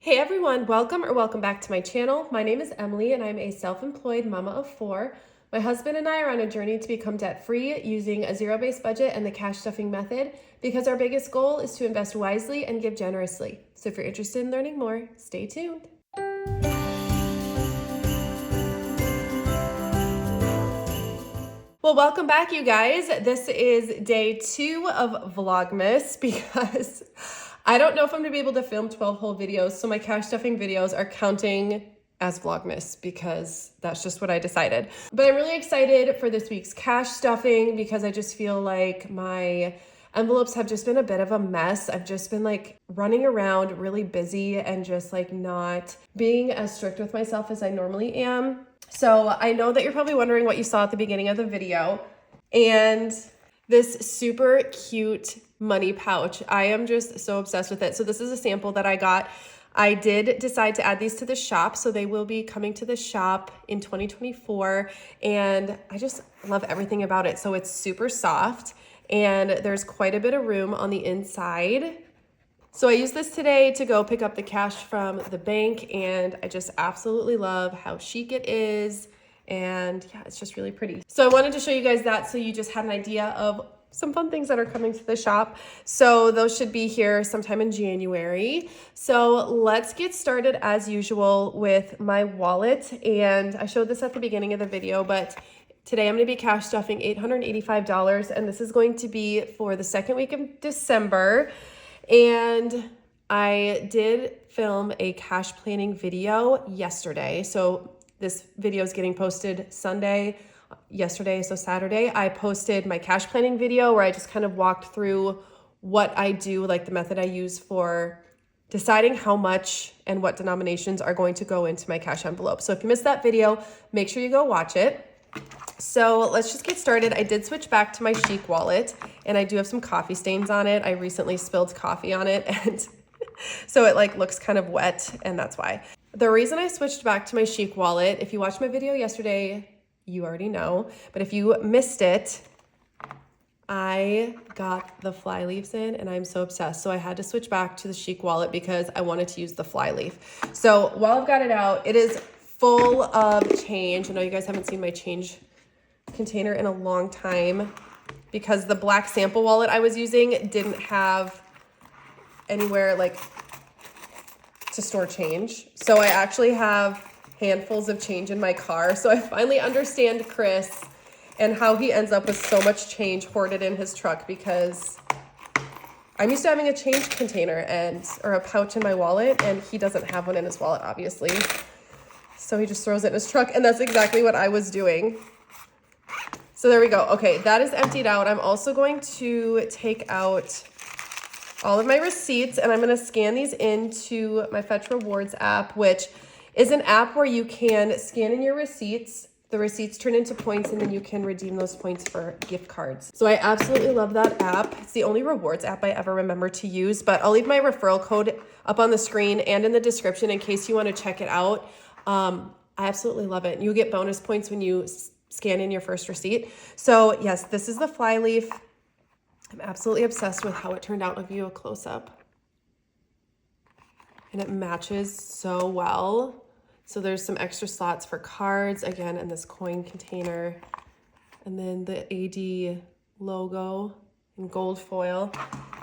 Hey everyone, welcome back to my channel. My name is Emily and I'm a self-employed mama of 4. My husband and I are on a journey to become debt-free using a zero-based budget and the cash stuffing method because our biggest goal is to invest wisely and give generously. So if you're interested in learning more, stay tuned. Well, welcome back, you guys. This is day 2 of Vlogmas because I don't know if I'm gonna be able to film 12 whole videos, so my cash stuffing videos are counting as Vlogmas because that's just what I decided. But I'm really excited for this week's cash stuffing because I just feel like my envelopes have just been a bit of a mess. I've just been like running around really busy and just like not being as strict with myself as I normally am. So I know that you're probably wondering what you saw at the beginning of the video, and this super cute money pouch. I am just so obsessed with it. So this is a sample that I got. I did decide to add these to the shop, so they will be coming to the shop in 2024, and I just love everything about it. So it's super soft, and there's quite a bit of room on the inside. So I used this today to go pick up the cash from the bank, and I just absolutely love how chic it is. And yeah, it's just really pretty. So I wanted to show you guys that so you just had an idea of some fun things that are coming to the shop. So those should be here sometime in January. So let's get started as usual with my wallet. And I showed this at the beginning of the video, but today I'm gonna be cash stuffing $885, and this is going to be for the second week of December. And I did film a cash planning video yesterday. So this video is getting posted Sunday. Yesterday, so Saturday, I posted my cash planning video where I just kind of walked through what I do, like the method I use for deciding how much and what denominations are going to go into my cash envelope. So if you missed that video, make sure you go watch it. So let's just get started. I did switch back to my chic wallet, and I do have some coffee stains on it. I recently spilled coffee on it, and so it like looks kind of wet, and that's why. The reason I switched back to my chic wallet, if you watched my video yesterday, you already know, but if you missed it, I got the fly leaves in and I'm so obsessed. So I had to switch back to the chic wallet because I wanted to use the fly leaf. So while I've got it out, it is full of change. I know you guys haven't seen my change container in a long time because the black sample wallet I was using didn't have anywhere like to store change. So I actually have handfuls of change in my car. So I finally understand Chris and how he ends up with so much change hoarded in his truck, because I'm used to having a change container or a pouch in my wallet, and he doesn't have one in his wallet, obviously. So he just throws it in his truck, and that's exactly what I was doing. So there we go. Okay, that is emptied out. I'm also going to take out all of my receipts, and I'm going to scan these into my Fetch Rewards app, which is an app where you can scan in your receipts. The receipts turn into points, and then you can redeem those points for gift cards. So I absolutely love that app. It's the only rewards app I ever remember to use, but I'll leave my referral code up on the screen and in the description in case you want to check it out. I absolutely love it. You get bonus points when you scan in your first receipt. So yes, this is the fly leaf. I'm absolutely obsessed with how it turned out. I'll give you a close-up. And it matches so well. So there's some extra slots for cards, again, in this coin container. And then the AD logo in gold foil.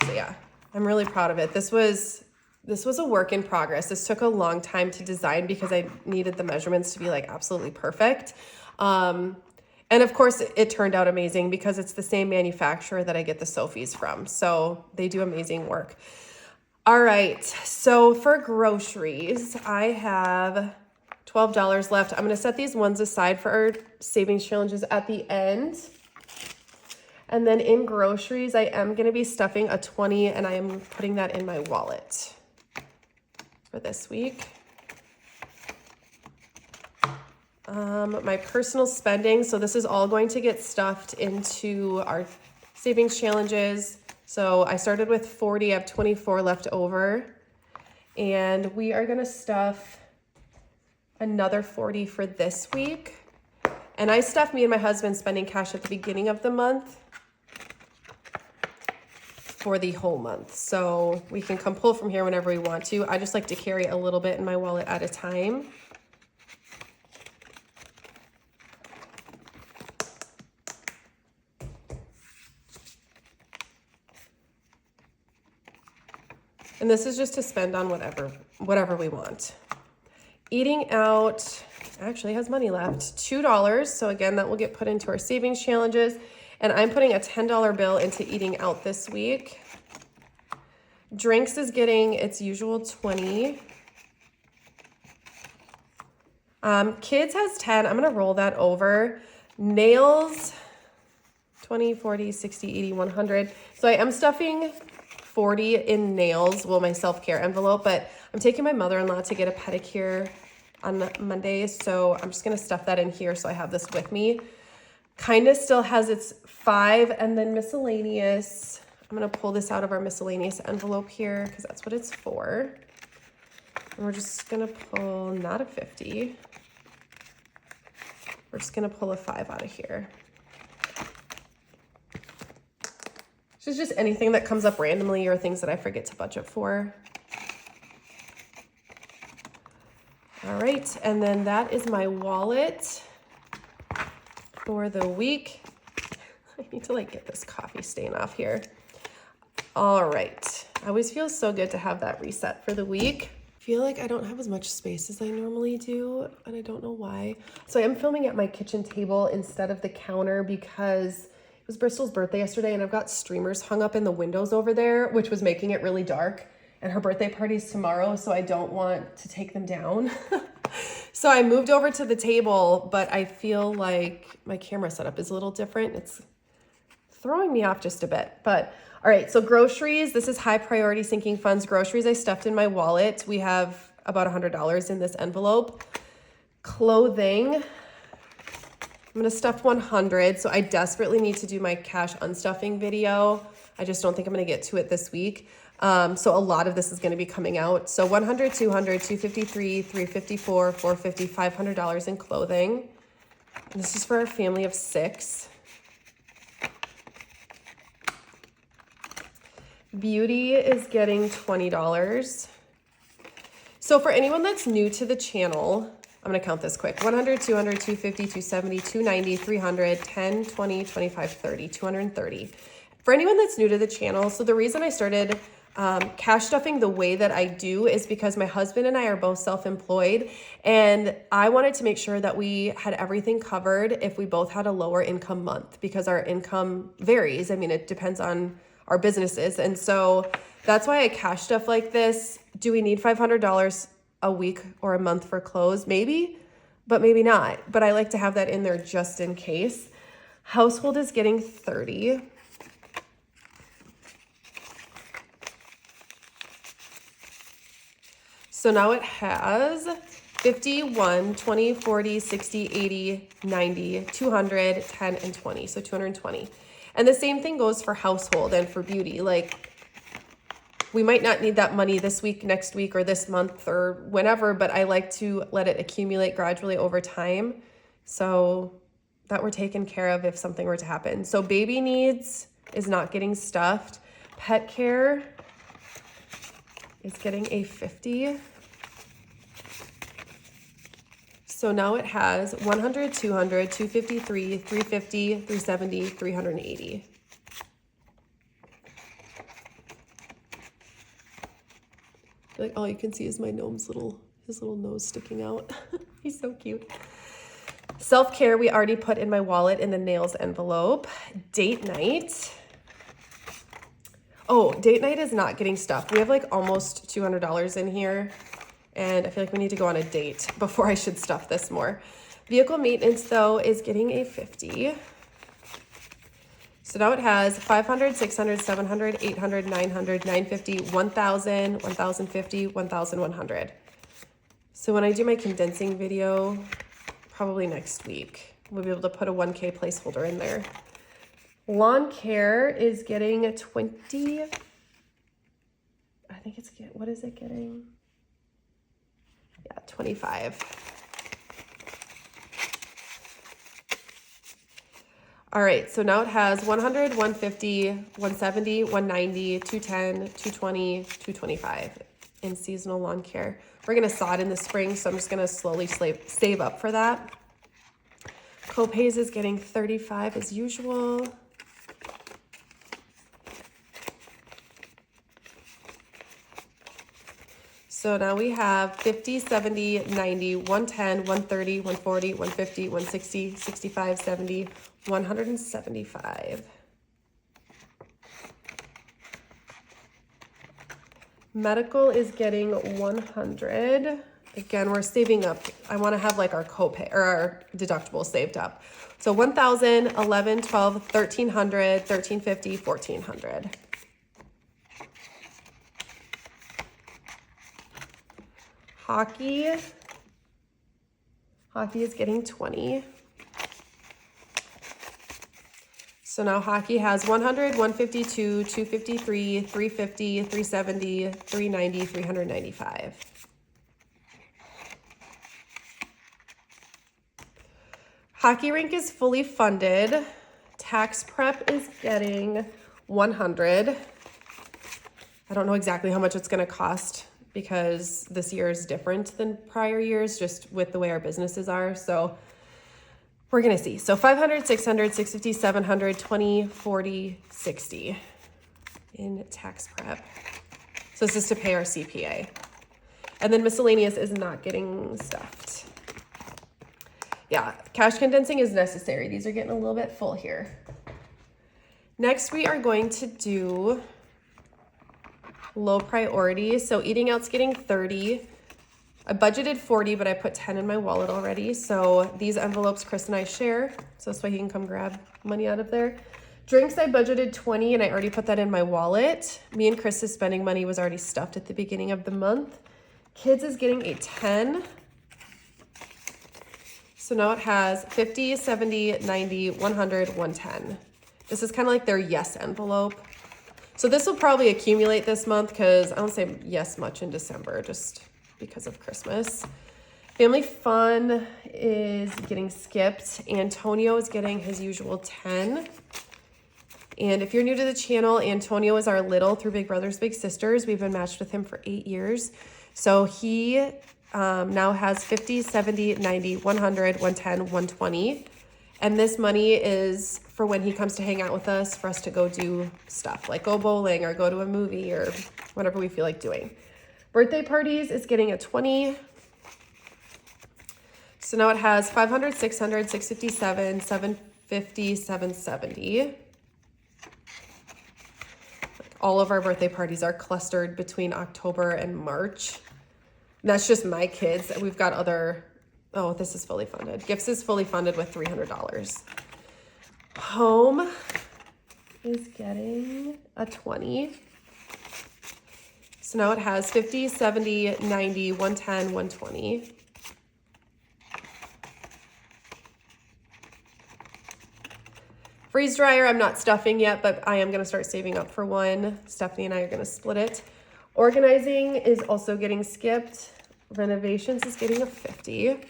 So yeah, I'm really proud of it. This was a work in progress. This took a long time to design because I needed the measurements to be like absolutely perfect. And of course it turned out amazing because it's the same manufacturer that I get the Sophies from. So they do amazing work. All right, so for groceries, I have $12 left. I'm gonna set these ones aside for our savings challenges at the end. And then in groceries, I am gonna be stuffing a 20, and I am putting that in my wallet for this week. My personal spending, so this is all going to get stuffed into our savings challenges. So I started with 40, I have 24 left over, and we are gonna stuff another 40 for this week. And I stuff me and my husband spending cash at the beginning of the month. for the whole month. So we can come pull from here whenever we want to. I just like to carry a little bit in my wallet at a time. And this is just to spend on whatever we want. Eating out actually has money left, $2. So again, that will get put into our savings challenges. And I'm putting a $10 bill into eating out this week. Drinks is getting its usual 20. Kids has 10. I'm gonna roll that over. Nails, 20, 40, 60, 80, 100. So I am stuffing 40 in nails, well, my self-care envelope, but I'm taking my mother-in-law to get a pedicure on Monday, so I'm just gonna stuff that in here so I have this with me. Kindness still has its 5, and then miscellaneous, I'm gonna pull this out of our miscellaneous envelope here because that's what it's for. And we're just gonna pull not a 50. We're just gonna pull a 5 out of here. This is just anything that comes up randomly or things that I forget to budget for. All right, and then that is my wallet for the week. I need to like get this coffee stain off here. All right, I always feel so good to have that reset for the week. I feel like I don't have as much space as I normally do, and I don't know why. So I am filming at my kitchen table instead of the counter because it was Bristol's birthday yesterday, and I've got streamers hung up in the windows over there, which was making it really dark. And her birthday party's tomorrow, so I don't want to take them down. So I moved over to the table, but I feel like my camera setup is a little different. It's throwing me off just a bit. But all right, so groceries, this is high priority sinking funds. Groceries I stuffed in my wallet. We have about $100 in this envelope. Clothing, I'm gonna stuff 100. So I desperately need to do my cash unstuffing video. I just don't think I'm gonna get to it this week. So a lot of this is going to be coming out. So 100, 200, 253, 354, 450, $500 in clothing. And this is for our family of 6. Beauty is getting $20. So for anyone that's new to the channel, I'm going to count this quick. 100, 200, 250, 270, 290, 300, 10, 20, 25, 30, 230. For anyone that's new to the channel, so the reason I started cash stuffing the way that I do is because my husband and I are both self-employed, and I wanted to make sure that we had everything covered if we both had a lower income month, because our income varies. I mean, it depends on our businesses. And so that's why I cash stuff like this. Do we need $500 a week or a month for clothes? Maybe, but maybe not. But I like to have that in there just in case. Household is getting 30. So now it has 50, 1, 20, 40, 60, 80, 90, 200, 10, and 20. So 220. And the same thing goes for household and for beauty. Like, we might not need that money this week, next week, or this month, or whenever, but I like to let it accumulate gradually over time so that we're taken care of if something were to happen. So baby needs is not getting stuffed. Pet care is getting a 50. So now it has 100, 200, 253, 350, 370, 380. Like all you can see is my gnome's his little nose sticking out. He's so cute. Self-care we already put in my wallet in the nails envelope. Date night. Oh, date night is not getting stuffed. We have like almost $200 in here, and I feel like we need to go on a date before I should stuff this more. Vehicle maintenance though is getting a 50. So now it has 500, 600, 700, 800, 900, 950, 1,000, 1,050, 1,100. So when I do my condensing video, probably next week, we'll be able to put a 1K placeholder in there. Lawn care is getting 20. I think it's, what is it getting? Yeah, 25. All right, so now it has 100, 150, 170, 190, 210, 220, 225 in seasonal lawn care. We're gonna saw it in the spring, so I'm just gonna slowly save up for that. Copays is getting 35 as usual. So now we have 50, 70, 90, 110, 130, 140, 150, 160, 65, 70, 175. Medical is getting 100. Again, we're saving up. I want to have like our copay or our deductible saved up. So 1,000, 11, 12, 1,300, 1,350, 1,400. Hockey is getting 20. So now hockey has 100, 152, 253, 350, 370, 390, 395. Hockey rink is fully funded. Tax prep is getting 100. I don't know exactly how much it's going to cost because this year is different than prior years, just with the way our businesses are. So we're going to see. So 500, 600, 650, 700, 20, 40, 60 in tax prep. So this is to pay our CPA. And then miscellaneous is not getting stuffed. Yeah, cash condensing is necessary. These are getting a little bit full here. Next, we are going to do low priority. So eating out's getting 30. I budgeted 40, but I put 10 in my wallet already. So these envelopes Chris and I share. So this way he can come grab money out of there. Drinks, I budgeted 20 and I already put that in my wallet. Me and Chris's spending money was already stuffed at the beginning of the month. Kids is getting a 10. So now it has 50, 70, 90, 100, 110. This is kind of like their yes envelope. So this will probably accumulate this month because I don't say yes much in December just because of Christmas. Family fun is getting skipped. Antonio is getting his usual 10. And if you're new to the channel, Antonio is our little through Big Brothers Big Sisters. We've been matched with him for 8 years. So he now has 50, 70, 90, 100, 110, 120. And this money is for when he comes to hang out with us for us to go do stuff like go bowling or go to a movie or whatever we feel like doing. Birthday parties is getting a 20. So now it has 500, 600, 657, 750, 770. All of our birthday parties are clustered between October and March. And that's just my kids. We've got other, oh, this is fully funded. Gifts is fully funded with $300. Home is getting a 20. So now it has 50, 70, 90, 110, 120. Freeze dryer, I'm not stuffing yet, but I am going to start saving up for one. Stephanie and I are going to split it. Organizing is also getting skipped. Renovations is getting a 50.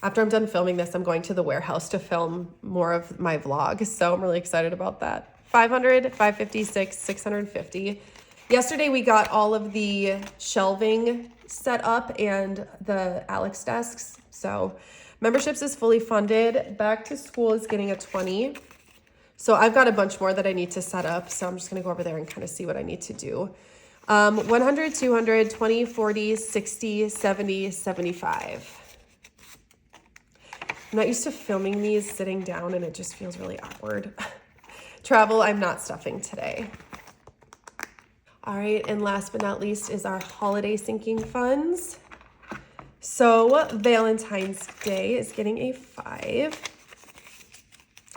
After I'm done filming this, I'm going to the warehouse to film more of my vlog. So I'm really excited about that. 500, 556, 650. Yesterday, we got all of the shelving set up and the Alex desks. So memberships is fully funded. Back to school is getting a 20. So I've got a bunch more that I need to set up. So I'm just going to go over there and kind of see what I need to do. 100, 200, 20, 40, 60, 70, 75. I'm not used to filming these sitting down and it just feels really awkward. Travel, I'm not stuffing today. All right, and last but not least is our holiday sinking funds. So Valentine's Day is getting a 5.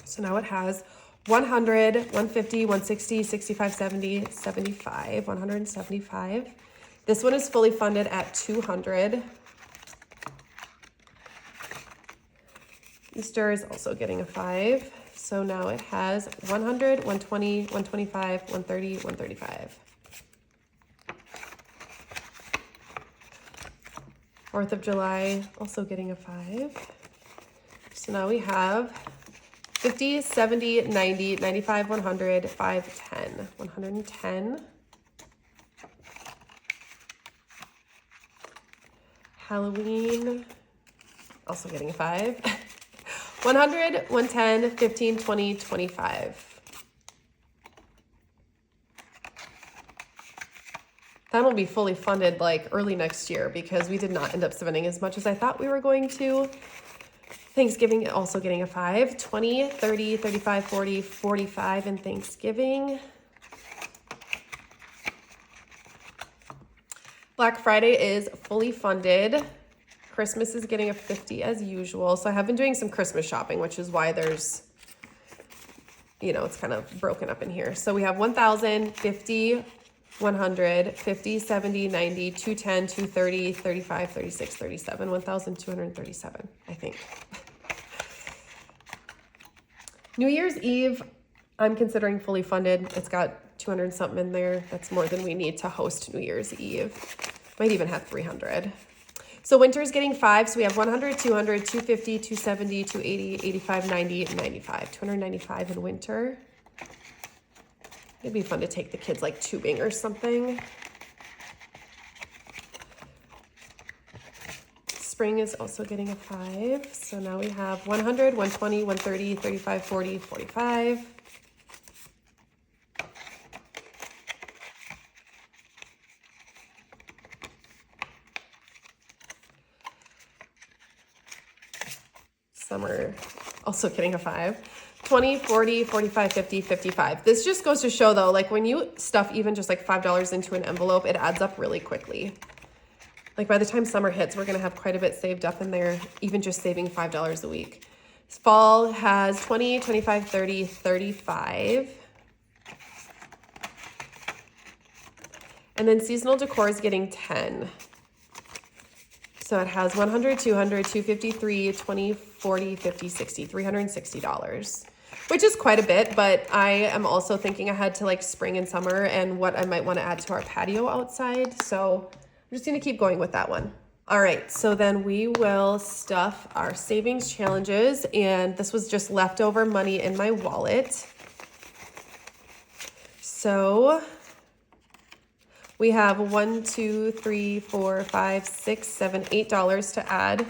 So now it has 100, 150, 160, 65, 70, 75, 175. This one is fully funded at 200. Easter is also getting a 5. So now it has 100, 120, 125, 130, 135. 4th of July also getting a 5. So now we have 50, 70, 90, 95, 100, 5, 10. 110. Halloween, also getting a 5. 100, 110, 15, 20, 25. That will be fully funded like early next year because we did not end up spending as much as I thought we were going to. Thanksgiving also getting a 5. 20, 30, 35, 40, 45 in Thanksgiving. Black Friday is fully funded. Christmas is getting a 50 as usual. So I have been doing some Christmas shopping, which is why there's, you know, it's kind of broken up in here. So we have 1,000, 50, 100, 50, 70, 90, 210, 230, 35, 36, 37, 1,237, I think. New Year's Eve, I'm considering fully funded. It's got 200 something in there. That's more than we need to host New Year's Eve. Might even have 300. So winter's getting 5. So we have 100, 200, 250, 270, 280, 85, 90, 95. 295 in winter. It'd be fun to take the kids like tubing or something. Spring is also getting a 5. So now we have 100, 120, 130, 35, 40, 45. Summer also getting a 5. 20, 40, 45, 50, 55. This just goes to show though, like when you stuff even just like $5 into an envelope, it adds up really quickly. Like by the time summer hits, we're gonna have quite a bit saved up in there, even just saving $5 a week. Fall has 20, 25, 30, 35. And then seasonal decor is getting 10. So it has 100, 200, 253, 20, 40, 50, 60, $360, which is quite a bit, but I am also thinking ahead to like spring and summer and what I might want to add to our patio outside. So I'm just going to keep going with that one. All right, so then we will stuff our savings challenges, and this was just leftover money in my wallet. So we have $1, $2, $3, $4, $5, $6, $7, $8 to add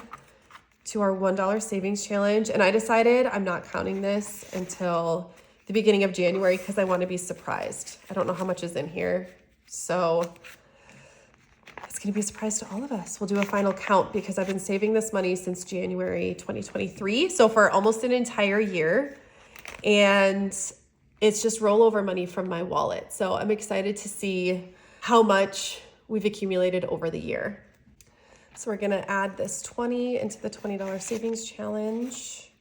to our $1 savings challenge. And I decided I'm not counting this until the beginning of January because I want to be surprised. I don't know how much is in here. So it's going to be a surprise to all of us. We'll do a final count because I've been saving this money since January 2023. So for almost an entire year. And it's just rollover money from my wallet. So I'm excited to see how much we've accumulated over the year. So we're gonna add this 20 into the $20 savings challenge.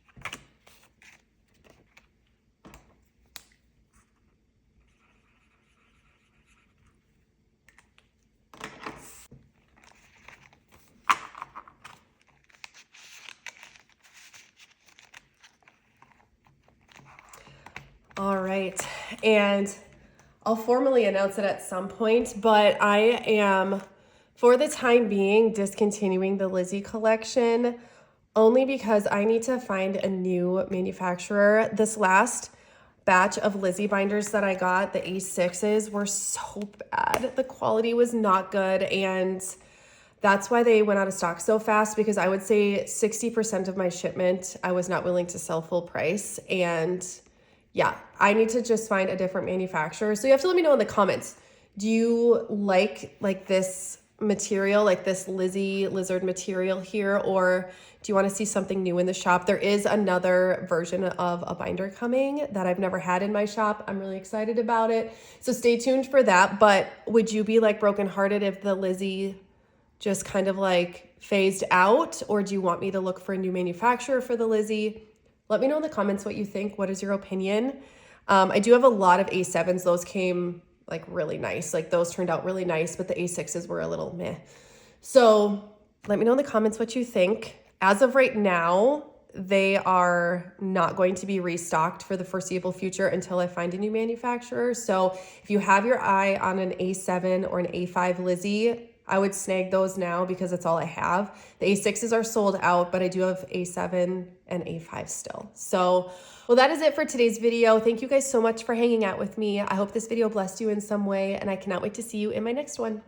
All right, and I'll formally announce it at some point, but I am, for the time being, discontinuing the Lizzie collection only because I need to find a new manufacturer. This last batch of Lizzie binders that I got, the A6s, were so bad. The quality was not good, and that's why they went out of stock so fast, because I would say 60% of my shipment I was not willing to sell full price. And yeah, I need to just find a different manufacturer. So you have to let me know in the comments. Do you like this material, like this Lizzie lizard material here, or do you want to see something new in the shop? There is another version of a binder coming that I've never had in my shop. I'm really excited about it. So stay tuned for that. But would you be like brokenhearted if the Lizzie just kind of like phased out, or do you want me to look for a new manufacturer for the Lizzie? Let me know in the comments what you think. What is your opinion? I do have a lot of A7s. Those came like really nice. Like those turned out really nice, but the A6s were a little meh. So let me know in the comments what you think. As of right now, they are not going to be restocked for the foreseeable future until I find a new manufacturer. So if you have your eye on an A7 or an A5 Lizzie, I would snag those now because that's all I have. The A6s are sold out, but I do have A7 and A5 still. So, well, that is it for today's video. Thank you guys so much for hanging out with me. I hope this video blessed you in some way, and I cannot wait to see you in my next one.